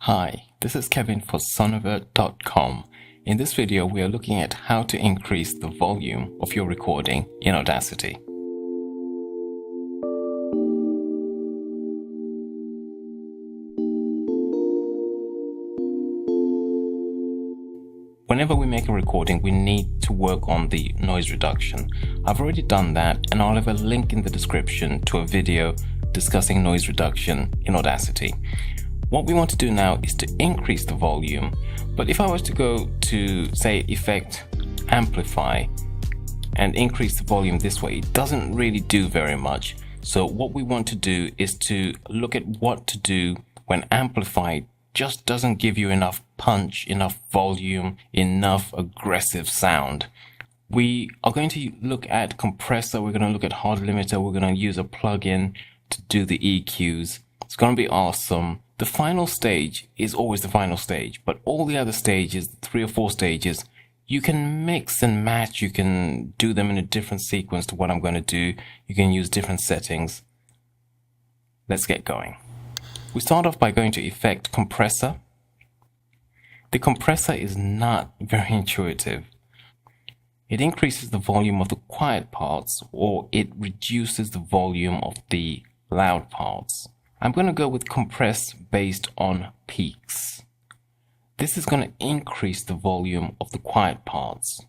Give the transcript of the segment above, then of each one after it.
Hi, this is Kevin for Sonovert.com. In this video, we are looking at how to increase the volume of your recording in Audacity. Whenever we make a recording, we need to work on the noise reduction. I've already done that, and I'll have a link in the description to a video discussing noise reduction in Audacity. What we want to do now is to increase the volume, but if I was to go to, say, Effect, Amplify, and increase the volume this way, it doesn't really do very much. So what we want to do is to look at what to do when Amplify just doesn't give you enough punch, enough volume, enough aggressive sound. We are going to look at Compressor, we're going to look at Hard Limiter, we're going to use a plugin to do the EQs. It's going to be awesome. The final stage is always the final stage, but all the other stages, 3 or 4 stages, you can mix and match. You can do them in a different sequence to what I'm going to do. You can use different settings. Let's get going. We start off by going to Effect, Compressor. The compressor is not very intuitive. It increases the volume of the quiet parts, or it reduces the volume of the loud parts. I'm going to go with compress based on peaks. This is going to increase the volume of the quiet parts.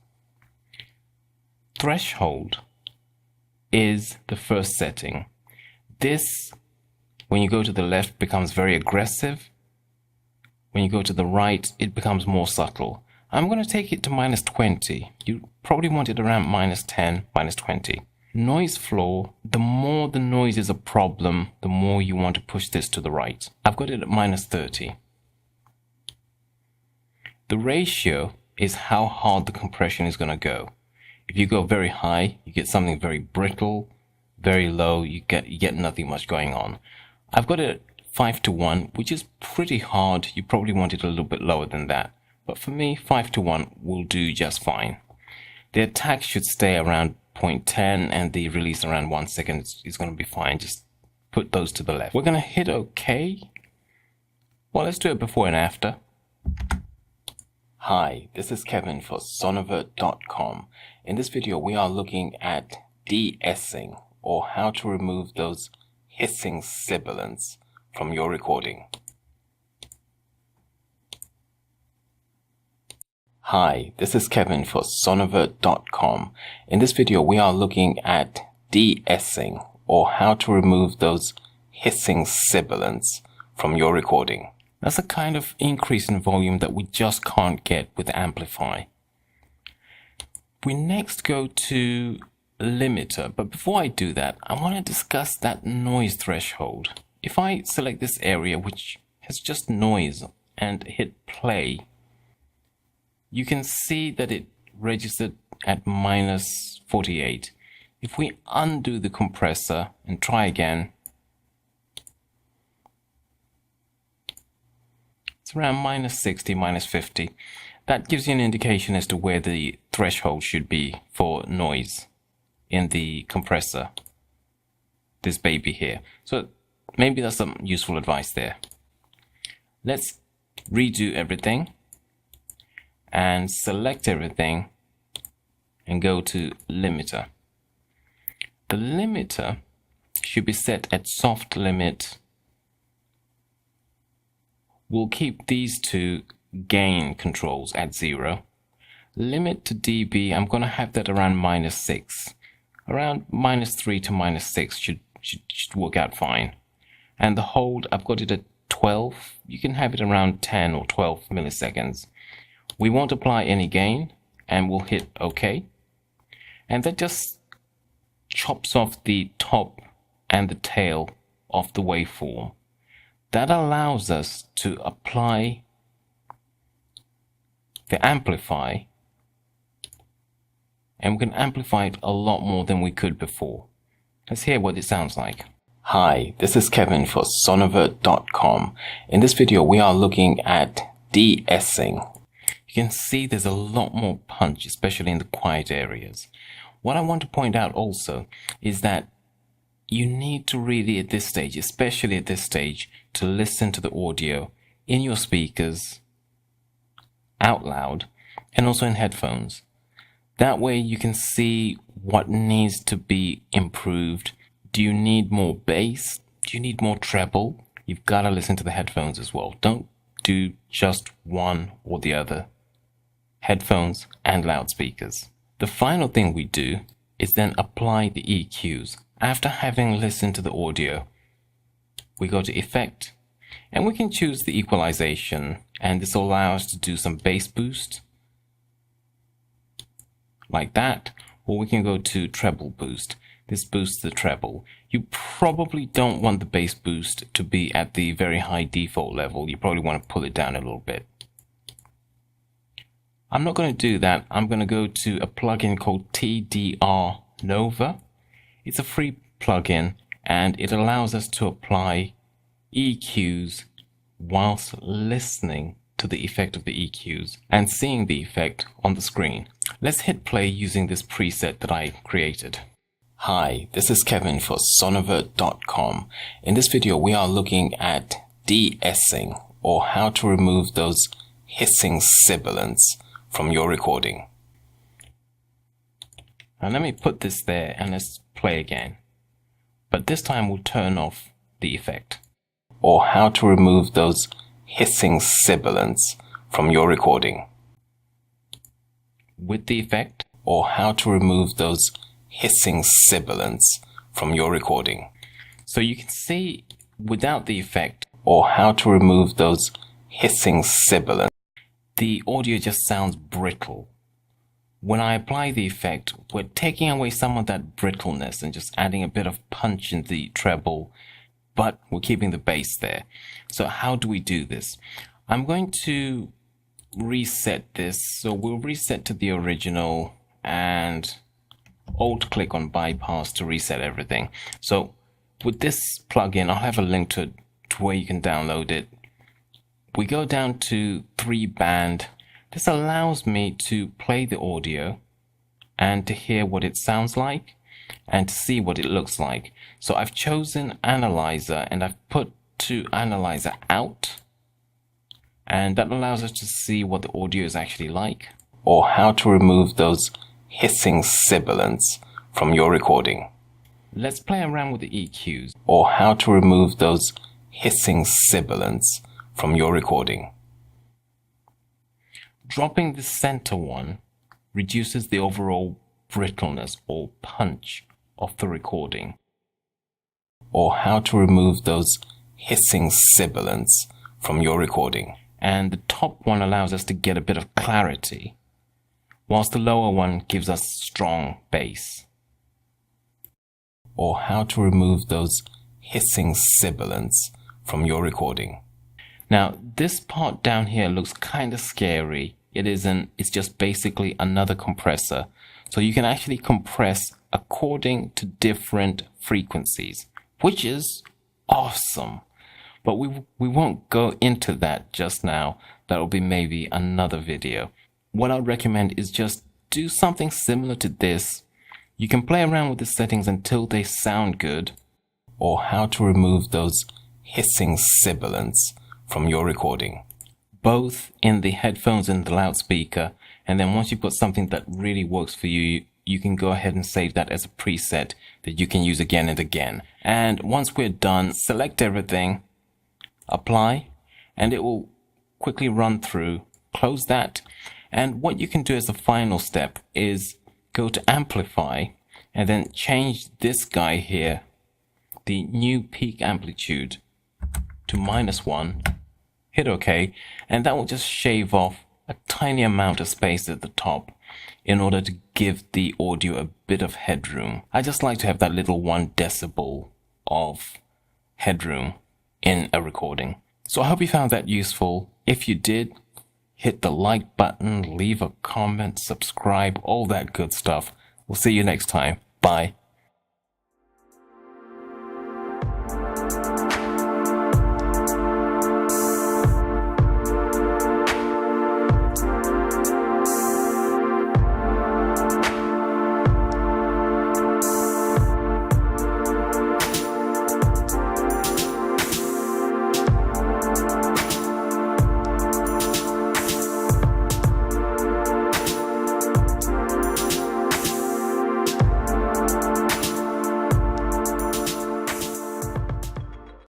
Threshold is the first setting. This, when you go to the left, becomes very aggressive. When you go to the right, it becomes more subtle. I'm going to take it to -20. You probably want it around -10, -20. Noise floor, the more the noise is a problem, the more you want to push this to the right. I've got it at -30. The ratio is how hard the compression is going to go. If you go very high, you get something very brittle. Very low, you get nothing much going on. I've got it at 5:1, which is pretty hard. You probably want it a little bit lower than that. But for me, 5:1 will do just fine. The attack should stay around 0.10 and the release around 1 second is going to be fine. Just put those to the left. We're going to hit OK. Well, let's do it before and after. Hi, this is Kevin for Sonovert.com. In this video, we are looking at de-essing, or how to remove those hissing sibilants from your recording. Hi, this is Kevin for Sonovert.com. In this video, we are looking at de-essing, or how to remove those hissing sibilants from your recording. That's a kind of increase in volume that we just can't get with Amplify. We next go to Limiter, but before I do that, I want to discuss that noise threshold. If I select this area, which has just noise, and hit play, you can see that it registered at -48. If we undo the compressor and try again, it's around -60, -50. That gives you an indication as to where the threshold should be for noise in the compressor, this baby here. So maybe that's some useful advice there. Let's redo everything and select everything and go to Limiter. The limiter should be set at soft limit. We'll keep these two gain controls at 0. Limit to dB, I'm going to have that around -6. Around -3 to -6 should work out fine. And the hold, I've got it at 12. You can have it around 10 or 12 milliseconds. We won't apply any gain, and we'll hit OK. And that just chops off the top and the tail of the waveform. That allows us to apply the amplify, and we can amplify it a lot more than we could before. Let's hear what it sounds like. Hi, this is Kevin for Sonovert.com. In this video, we are looking at de-essing. You can see there's a lot more punch, especially in the quiet areas. What I want to point out also is that you need to really, at this stage, especially at this stage, to listen to the audio in your speakers, out loud, and also in headphones. That way you can see what needs to be improved. Do you need more bass? Do you need more treble? You've got to listen to the headphones as well. Don't do just one or the other. Headphones and loudspeakers. The final thing we do is then apply the EQs. After having listened to the audio, we go to Effect, and we can choose the equalization, and this will allow us to do some bass boost, like that, or we can go to treble boost. This boosts the treble. You probably don't want the bass boost to be at the very high default level. You probably want to pull it down a little bit. I'm not going to do that. I'm going to go to a plugin called TDR Nova. It's a free plugin and it allows us to apply EQs whilst listening to the effect of the EQs and seeing the effect on the screen. Let's hit play using this preset that I created. Hi, this is Kevin for Sonovert.com. In this video, we are looking at de-essing, or how to remove those hissing sibilants from your recording. Now let me put this there and let's play again. But this time we'll turn off the effect. Or how to remove those hissing sibilants from your recording. With the effect, or how to remove those hissing sibilants from your recording. So you can see without the effect, or how to remove those hissing sibilants, the audio just sounds brittle. When I apply the effect, we're taking away some of that brittleness and just adding a bit of punch in the treble, but we're keeping the bass there. So how do we do this? I'm going to reset this. So we'll reset to the original and Alt click on bypass to reset everything. So with this plugin, I'll have a link to where you can download it. We go down to 3-band. This allows me to play the audio and to hear what it sounds like and to see what it looks like. So I've chosen Analyzer and I've put to Analyzer out, and that allows us to see what the audio is actually like, or how to remove those hissing sibilants from your recording. Let's play around with the EQs, or how to remove those hissing sibilants from your recording. Dropping the center one reduces the overall brittleness or punch of the recording. Or how to remove those hissing sibilants from your recording. And the top one allows us to get a bit of clarity, whilst the lower one gives us strong bass. Or how to remove those hissing sibilants from your recording. Now, this part down here looks kind of scary. It isn't, it's just basically another compressor. So you can actually compress according to different frequencies, which is awesome. But we won't go into that just now. That'll be maybe another video. What I'd recommend is just do something similar to this. You can play around with the settings until they sound good. Or how to remove those hissing sibilants from your recording. Both in the headphones and the loudspeaker. And then once you've got something that really works for you, you can go ahead and save that as a preset that you can use again and again. And once we're done, select everything, apply, and it will quickly run through. Close that. And what you can do as a final step is go to Amplify and then change this guy here, the new peak amplitude, to -1. Hit OK, and that will just shave off a tiny amount of space at the top in order to give the audio a bit of headroom. I just like to have that little 1 decibel of headroom in a recording. So I hope you found that useful. If you did, hit the like button, leave a comment, subscribe, all that good stuff. We'll see you next time. Bye.